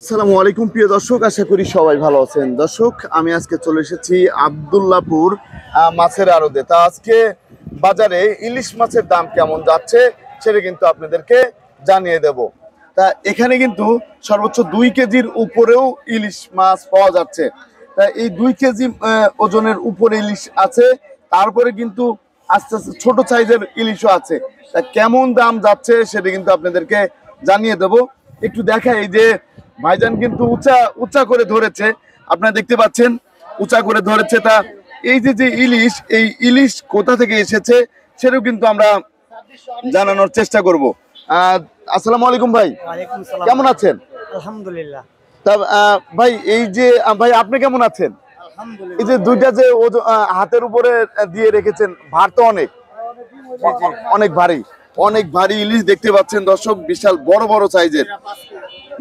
আসসালামু আলাইকুম প্রিয় দর্শক, আশা করি সবাই ভালো আছেন। দর্শক, আমি আজকে চলে এসেছি আব্দুল্লাহপুর মাছের আড়তে। তা আজকে বাজারে ইলিশ মাছের দাম কেমন যাচ্ছে সেটা কিন্তু আপনাদেরকে জানিয়ে দেব। তা এখানে কিন্তু সর্বোচ্চ 2 কেজির উপরেও ইলিশ মাছ পাওয়া যাচ্ছে। তা এই 2 কেজি ওজনের উপরে ইলিশ আছে, তারপরে কিন্তু আস্তে আস্তে ছোট সাইজের ইলিশও আছে। তা কেমন দাম যাচ্ছে সেটা কিন্তু আপনাদেরকে জানিয়ে দেব। একটু দেখাই, এই যে ভাইজান কিন্তু উঁচা উঁচা করে ধরেছে, আপনারা দেখতে পাচ্ছেন উঁচা করে ধরেছে। তা এই যে ইলিশ, এই ইলিশ কোথা থেকে এসেছে সেটাও কিন্তু আমরা জানানোর চেষ্টা করব। আসসালামু আলাইকুম ভাই, ওয়ালাইকুম সালাম। কেমন আছেন? আলহামদুলিল্লাহ। তা ভাই, এই যে ভাই আপনি কেমন আছেন? আলহামদুলিল্লাহ। এই যে দুইটা যে হাতের উপরে দিয়ে রেখেছেন, ভার তো অনেক অনেক ভারী, অনেক ভারী ইলিশ দেখতে পাচ্ছেন দর্শক, বিশাল বড় বড় সাইজের।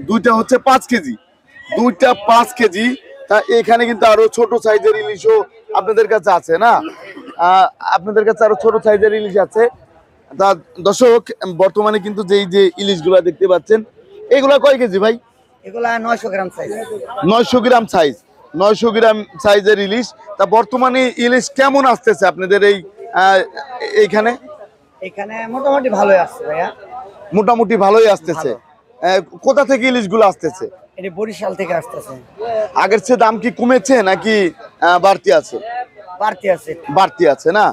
দুইটা হচ্ছে 5 কেজি, দুইটা 5 কেজি। তা এখানে কিন্তু আরো ছোট সাইজের ইলিশও আপনাদের কাছে আছে না? আপনাদের কাছে আরো ছোট সাইজের ইলিশ আছে। তা দর্শক, বর্তমানে কিন্তু যে ইলিশগুলা দেখতে পাচ্ছেন, এগুলা কয় কেজি ভাই? এগুলা 900 গ্রাম সাইজ। 900 গ্রাম সাইজ, 900 গ্রাম সাইজের ইলিশ। তা বর্তমানে ইলিশ কেমন আসতেছে আপনাদের এইখানে? এখানে মোটামুটি ভালোই আসছে ভাইয়া। মোটামুটি ভালোই আসতেছে। কোথা থেকে ইলিশগুলো আসতেছে? এটা বরিশাল থেকে আসতেছে। আগের চেয়ে দাম কি কমেছে নাকি বাড়তি আছে? বাড়তি আছে। বাড়তি আছে না?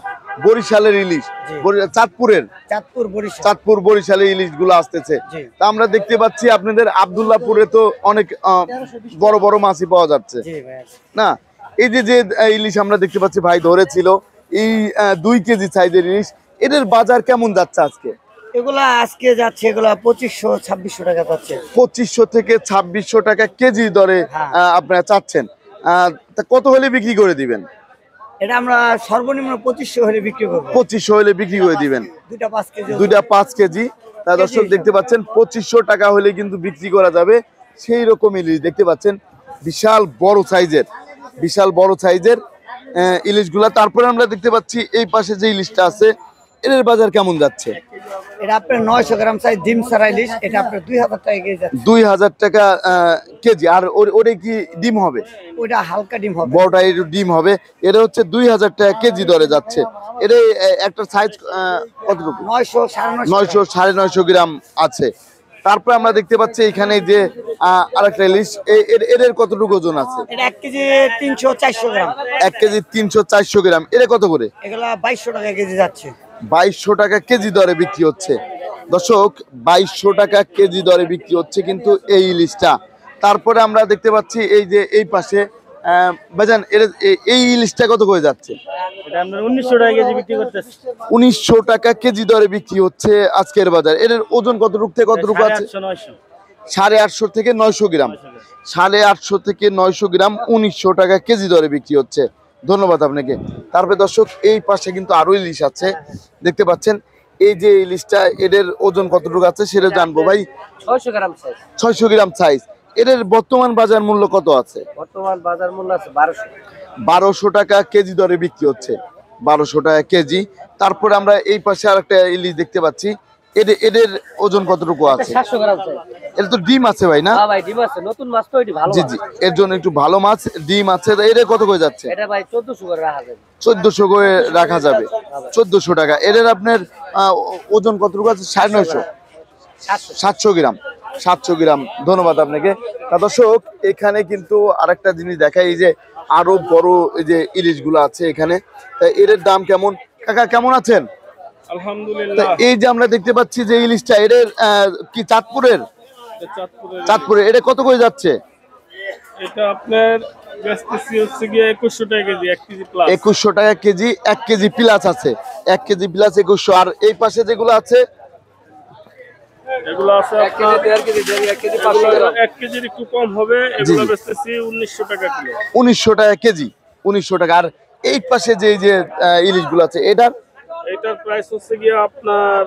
বরিশালের ইলিশ, জি। চাঁদপুরের, চাঁদপুর বরিশাল। চাঁদপুর বরিশালের ইলিশগুলো আসতেছে। জি। তা আমরা দেখতে পাচ্ছি আপনাদের আব্দুল্লাহপুরে তো অনেক বড় বড় মাছই পাওয়া যাচ্ছে জি ভাইয়া। না? এই যে ইলিশ আমরা দেখতে পাচ্ছি ভাই ধরেছিল, এই 2 কেজি সাইজের ইলিশ, এদের বাজার কেমন যাচ্ছে আজকে? এগুলা আজকে যাচ্ছে, এগুলা 2500-2600 টাকা যাচ্ছে। 2500 থেকে 2600 টাকা কেজি দরে হ্যাঁ। আপনারা চাচ্ছেন। তা কত হলে বিক্রি করে দিবেন? এটা আমরা সর্বনিম্ন 2500 হলে বিক্রি করবো। 2500 হলে বিক্রি করে দিবেন। দুইটা 5 কেজি। দুইটা 5 কেজি। তা দর্শক দেখতে পাচ্ছেন 2500 টাকা হলে কিন্তু বিক্রি করা যাবে। সেই রকম ইলিশ দেখতে পাচ্ছেন, বিশাল বড় সাইজের, বিশাল বড় সাইজের ইলিশগুলা। তারপরে আমরা দেখতে পাচ্ছি এই পাশে যে ইলিশটা আছে, এর বাজার কেমন যাচ্ছে? এটা আপনার 900 গ্রাম সাইজ ডিম ছাড়া ইলিশ, এটা আপনার 2000 টাকা কেজি যাচ্ছে। 2000 টাকা কেজি। আর ওরে কি ডিম হবে? ওইটা হালকা ডিম হবে। বড়টা একটু ডিম হবে। এটা হচ্ছে 2000 টাকা কেজি দরে যাচ্ছে। এর একটা সাইজ কতটুকু? 900 950 900 950 গ্রাম আছে। তারপরে আমরা দেখতে পাচ্ছি এখানে যে আরেকটা ইলিশ, এর কতটুকু ওজন আছে? এটা 1 কেজি 300-400 গ্রাম। 1 কেজি 300-400 গ্রাম। এর কত করে? এগুলা 2200 টাকা কেজি যাচ্ছে। 2200 টাকা কেজি দরে বিক্রি হচ্ছে দর্শক, 2200 টাকা কেজি দরে বিক্রি হচ্ছে কিন্তু এই ইলিশটা। তারপরে আমরা দেখতে পাচ্ছি এই যে এই পাশে ভাইজান, এই ইলিশটা কত করে যাচ্ছে? এটা আমরা 1900 টাকা কেজি বিক্রি করতেছি। 1900 টাকা কেজি দরে বিক্রি হচ্ছে আজকের বাজার। এর ওজন কতটুকু থেকে কতটুকু আছে? 850 থেকে 900 গ্রাম। 850 থেকে 900 গ্রাম 1900 টাকা কেজি দরে বিক্রি হচ্ছে। ধন্যবাদ আপনাকে। তারপরে দর্শক, এই পাশে কিন্তু আরো ইলিশ আছে দেখতে পাচ্ছেন। এই যে ইলিশটা, এদের ওজন কতটুকু আছে সেটা জানবো ভাই। 600 গ্রাম সাইজ। 600 গ্রাম সাইজ। এদের বর্তমান বাজার মূল্য কত আছে? বর্তমান বাজার মূল্য আছে 1200। 1200 টাকা কেজি দরে বিক্রি হচ্ছে, 1200 টাকা কেজি। তারপরে আমরা এই পাশে আরেকটা ইলিশ দেখতে পাচ্ছি, এদের ওজন কতটুকু আছে? 700 গ্রাম সাইজ। এর তো ডিম আছে ভাই না? হ্যাঁ ভাই, ডিম আছে, নতুন মাছ তো, এটি ভালো। জি জি, এর জন্য একটু ভালো মাছ, ডিম আছে। এর কত করে যাচ্ছে? এটা ভাই 1400 করে রাখা যাবে। 1400 করে রাখা যাবে। 1400 টাকা। এর আপনার ওজন কতটুকু আছে? 950 700 গ্রাম। 700 গ্রাম। ধন্যবাদ আপনাকে। তা দর্শক, এখানে কিন্তু আরেকটা জিনিস দেখাই, এই যে আরো বড় এই যে ইলিশগুলো আছে এখানে। তা এর দাম কেমন? কাকা কেমন আছেন? আলহামদুলিল্লাহ। এই যে আমরা দেখতে পাচ্ছি যে ইলিশটা, এর কি চাঁদপুরের? চাঁদপুরের। এটা কত করে যাচ্ছে? এটা আপনার বেচতেছি হচ্ছে গিয়ে 2100 টাকা কেজি, 1 কেজি প্লাস। 2100 টাকা কেজি, 1 কেজি প্লাস আছে। 1 কেজি প্লাস 2100। আর এই পাশে যেগুলো আছে, এগুলো আছে আপনার 1 কেজি 1 কেজি 500 গ্রাম। 1 কেজির একটু কম হবে। এগুলো বেচতেছি 1900 টাকা কিলো। 1900 টাকা কেজি, 1900 টাকা। আর এই পাশে যে ইলিশগুলো আছে, এটার প্রাইস হচ্ছে গিয়ে আপনার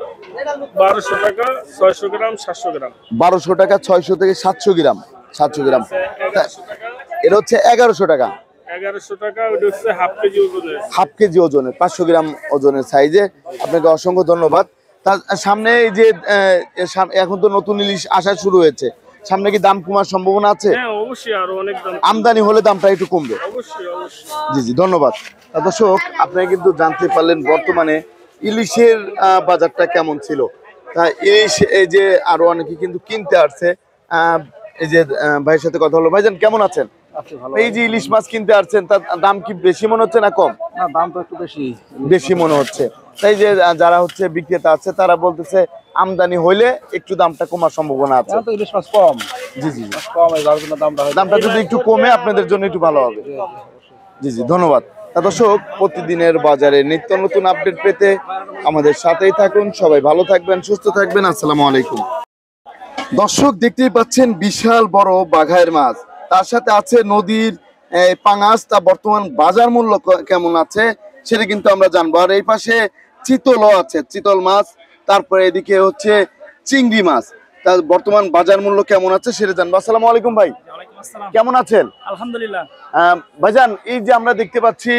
1200 টাকা, 600 গ্রাম, 700 গ্রাম। 1200 টাকা, 600 থেকে 700 গ্রাম। 700 গ্রাম। 1100 টাকা। এটা হচ্ছে 1100 টাকা। 1100 টাকা। ওটা হচ্ছে হাফ কেজি ওজনের। হাফ কেজি ওজনের, 500 গ্রাম ওজনের সাইজে। আপনাকে অসংখ্য ধন্যবাদ। তার সামনে এই যে এখন তো নতুন ইলিশ আসা শুরু হয়েছে, সামনে কি দাম কমার সম্ভাবনা আছে? হ্যাঁ অবশ্যই, আরো অনেক দাম। আমদানি হলে দামটা একটু কমবে। অবশ্যই অবশ্যই। জি জি, ধন্যবাদ। দর্শক, আপনারা কিন্তু জানতে পারলেন বর্তমানে ইলিশের বাজারটা কেমন ছিল। তা ইলিশ এই যে আরো অনেকে কিন্তু কিনতে আসছে। এই যে ভাইয়ের সাথে কথা হলো। ভাইজান কেমন আছেন? এই যে ইলিশ মাছ কিনতে আসছেন, তার দাম কি বেশি মনে হচ্ছে না কম? না, দাম তো একটু বেশি বেশি মনে হচ্ছে। তাই যে যারা হচ্ছে বিক্রেতা আছে তারা বলতেছে আমদানি হইলে একটু দামটা কমার সম্ভাবনা আছে। তো ইলিশ মাছ কম। জি জি, কম এই যার জন্য দামটা যদি একটু কমে আপনাদের জন্য একটু ভালো হবে। জি জি, ধন্যবাদ। দর্শক, প্রতিদিনের বাজারে নিত্য নতুন আপডেট পেতে আমাদের সাথেই থাকুন। সবাই ভালো থাকবেন, সুস্থ থাকবেন। আসসালামু আলাইকুম। দর্শক, দেখতেই পাচ্ছেন বিশাল বড় বাঘাইর মাছ, তার সাথে আছে নদীর পাঙাশ। তা বর্তমান বাজার মূল্য কেমন আছে সেটা কিন্তু আমরা জানবো। আর এই পাশে চিতলও আছে, চিতল মাছ। তারপরে এদিকে হচ্ছে চিংড়ি মাছ। তার বর্তমান বাজার মূল্য কেমন আছে সেটা জানবো। আসসালামু আলাইকুম ভাই, কেমন আছেন? আলহামদুলিল্লাহ। ভাইজান, এই যে আমরা দেখতে পাচ্ছি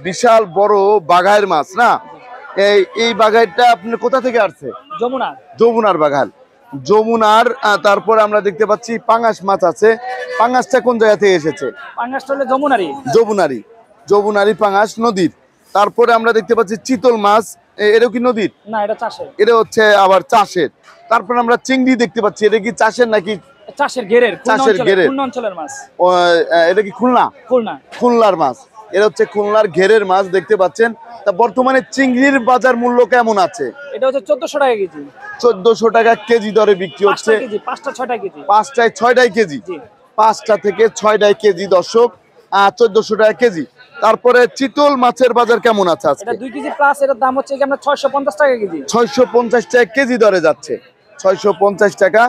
বিশাল বড় বাঘাইর মাছ না, এই বাঘাইটা আপনি কোথা থেকে আসছে? যমুনা। যমুনার বাঘাল, যমুনার। তারপর আমরা দেখতে পাচ্ছি পাঙাশ মাছ আছে। পাঙাশটা কোন জায়গা থেকে এসেছে? পাঙ্গাসটা হলো যমুনারি। যমুনারি, যমুনারি পাঙাশ নদীর। তারপরে আমরা দেখতে পাচ্ছি চিতল মাছ, এটাও কি নদীর? না, এটা চাষের। এটা হচ্ছে আবার চাষের। তারপরে আমরা চিংড়ি দেখতে পাচ্ছি, এটা কি চাষের নাকি? চাষের ঘেরের, চাষের ঘেরের। খুলনা অঞ্চলের মাছ। এটা কি খুলনা? খুলনা। খুলনার মাছ। এটা হচ্ছে খুলনার ঘেরের মাছ দেখতে পাচ্ছেন। তা বর্তমানে চিংড়ির বাজার মূল্য কেমন আছে? এটা হচ্ছে 1400 টাকা কেজি। 1400 টাকা কেজি দরে বিক্রি হচ্ছে। 5টা কেজি, 5টা 6টা কেজি। 5টায় 6টায় কেজি। জি। 5টা থেকে 6টায় কেজি দর্শক, 1400 টাকা কেজি। তারপরে চিতল মাছের বাজার কেমন আছে আজকে? এটা 2 কেজি প্লাস, এটার দাম হচ্ছে কি আমরা 650 টাকা কেজি। 650 টাকা কেজি দরে যাচ্ছে, 650 টাকা।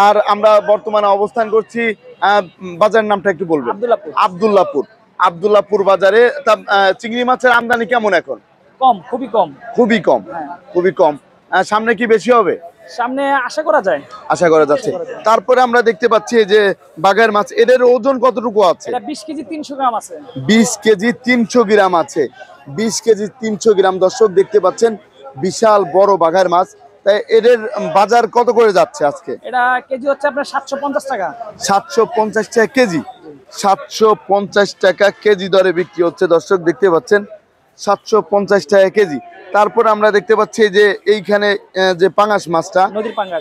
আর আমরা বর্তমানে অবস্থান করছি, বাজারের নামটা একটু বলবেন? আব্দুল্লাহপুর। আব্দুল্লাহপুর। আব্দুল্লাহপুর বাজারে। তা চিংড়ি মাছের আমদানি কেমন এখন? কম, খুবই কম। খুবই কম, হ্যাঁ। খুবই কম। সামনে কি বেশি হবে? সামনে আশা করা যায়। আশা করা যাচ্ছে। তারপরে আমরা দেখতে পাচ্ছি যে বাঘের মাছ, এদের ওজন কতটুকু আছে? এটা 20 কেজি 300 গ্রাম আছে। 20 কেজি 300 গ্রাম আছে। 20 কেজি 300 গ্রাম দর্শক দেখতে পাচ্ছেন, বিশাল বড় বাঘের মাছ। তাই এদের বাজার কত করে যাচ্ছে আজকে? এটা কেজি হচ্ছে আপনার 750 টাকা। 750 টাকা কেজি। 750 টাকা কেজি দরে বিক্রি হচ্ছে দর্শক দেখতে পাচ্ছেন, 750 টাকা কেজি। তারপর আমরা দেখতে পাচ্ছি যে এইখানে যে পাঙাশ মাছটা, নদীর পাঙ্গাস।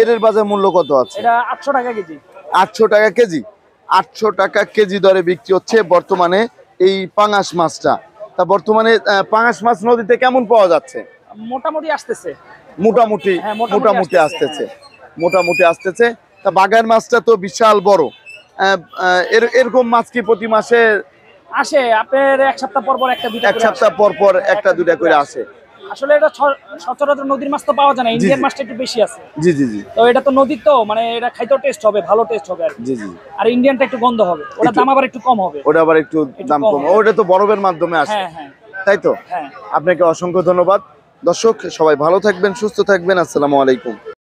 এদের বাজার মূল্য কত আছে? এটা 800 টাকা কেজি। 800 টাকা কেজি। 800 টাকা কেজি দরে বিক্রি হচ্ছে বর্তমানে এই পাঙাশ মাছটা। তা বর্তমানে পাঙাশ মাছ নদীতে কেমন পাওয়া যাচ্ছে? মোটামুটি আসতেছে। মোটামুটি, হ্যাঁ, মোটামুটি আসতেছে, মোটামুটি আসতেছে। তা বাঘের মাছটা তো বিশাল বড়। এরকম মাছ কি প্রতি মাসে আসে? আপনার এক সপ্তাহ পর পর একটা দুইটা এক সপ্তাহ পর পর একটা দুটা করে আসে? আসলে এটা সচরাচর নদীর মাছ তো পাওয়া যায় না, ইন্ডিয়ান মাছটা একটু বেশি আছে। জি জি জি, তো এটা তো নদীর, তো মানে এটা খাইতেও টেস্ট হবে, ভালো টেস্ট হবে আর কি। জি জি। আর ইন্ডিয়ানটা একটু গন্ধ হবে, ওটা দাম আবার একটু কম হবে। ওটা আবার একটু দাম কম কম, হবে। ওটা তো বরফের মাধ্যমে আসে, হ্যাঁ হ্যাঁ তাই তো? হ্যাঁ। আপনাকে অসংখ্য ধন্যবাদ। দর্শক, সবাই ভালো থাকবেন, সুস্থ থাকবেন। আসসালামু আলাইকুম।